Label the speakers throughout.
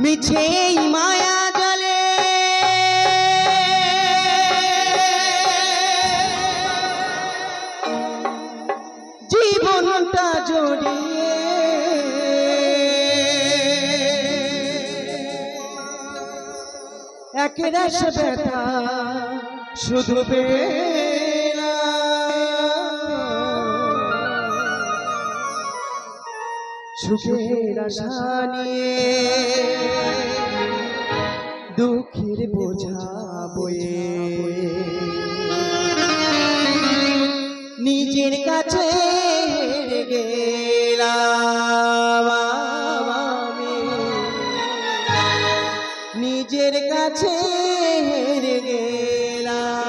Speaker 1: মিছে মায়া জলে জীবনটা জড়িয়ে একরাশ ব্যথা শুধু বেলা সুখের আশা নিয়ে দুঃখের বোঝা বয়ে নিজের কাছে হেরে গেলাম আমি, নিজের কাছে হেরে গেলাম।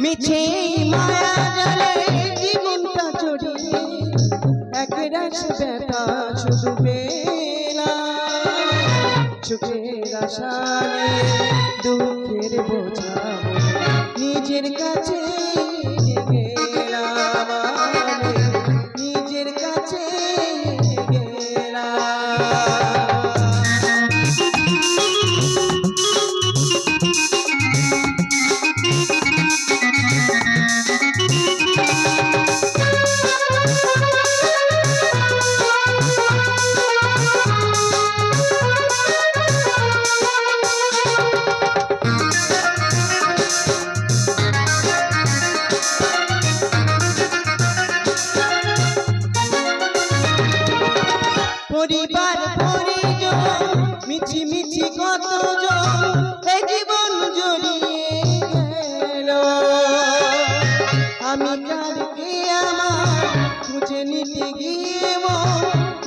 Speaker 1: মিছে মায়া জালে জীবনটা জড়িয়ে একরাশ ব্যথা শুধু পেলাম সুখের আশা নিয়ে দুঃখের বোঝা নিজের কাছে গেলাম আমি, নিজের কাছে পরিবার পরিজন মিছি মিছি কতজন এই জীবন জড়িয়ে গেল, আমি কারকে আমার খুঁজে নিতে গিয়ে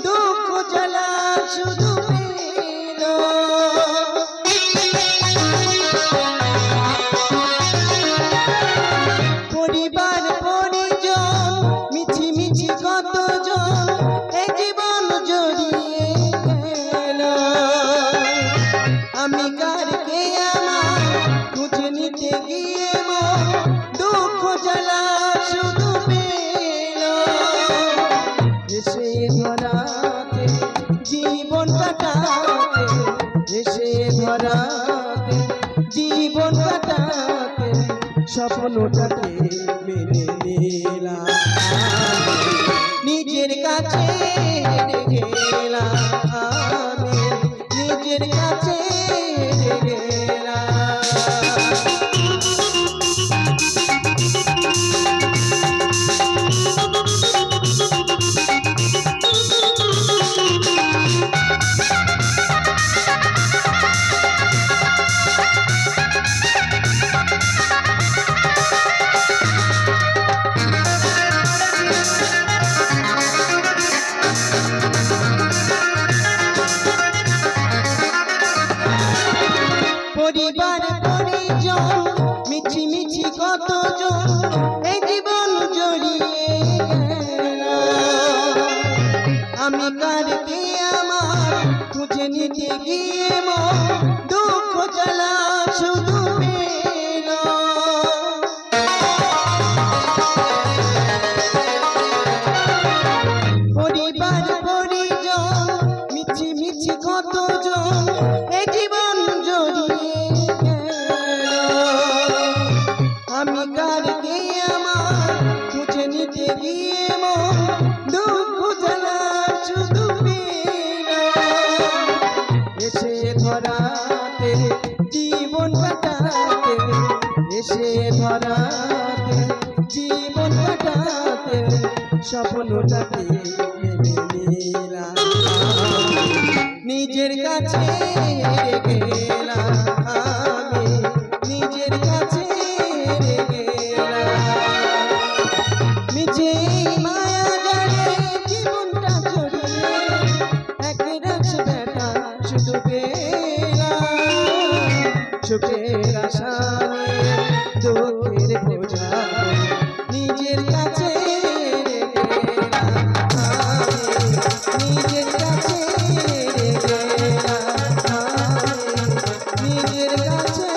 Speaker 1: দুঃখ জ্বালা শুধু পেল। পরিবার পরিজন মিছি মিছি কতজন এই জীবন জড়িয়ে গেল, আমি কারকে আমার খুঁজে নিতে গিয়ে দুঃখ জ্বালা শুধু পেল। এসে ধরাতে জীবন কাটাতে, এসে ধরাতে জীবন কাটাতে স্বপ্নটাকে মেনে নিলাম, নিজের কাছে হেরে গেলাম আমি, নিজের কাছে হেরে গেলাম। পরিবার পরিজন মিছি মিছি কতজন এই জীবন জড়িয়ে গেল, আমি কারকে আমার খুঁজে নিতে গিয়ে দুঃখ জ্বালা শুধু পেল। পরিবার পরিজন মিছি মিছি কতজন এই জীবন জড়িয়ে গেল, আমি কারকে আমার খুঁজে নিতে গিয়ে দুঃখ জ্বালা শুধু পেল। এসে ধরাতে জীবন কাটাতে, এসে ধরাতে জীবন কাটাতে স্বপ্নটাকে মেনে নিলাম, নিজের কাছে হেরে গেলাম আমি, নিজের কাছে হেরে গেলাম। মিছে মায়া জালে জীবনটা জড়িয়ে সুখের আশা নিয়ে দুঃখের বোঝা নিজের কাছে রেখে এলাম আমি, নিজের কাছে রেখে এলাম আমি, নিজের কাছে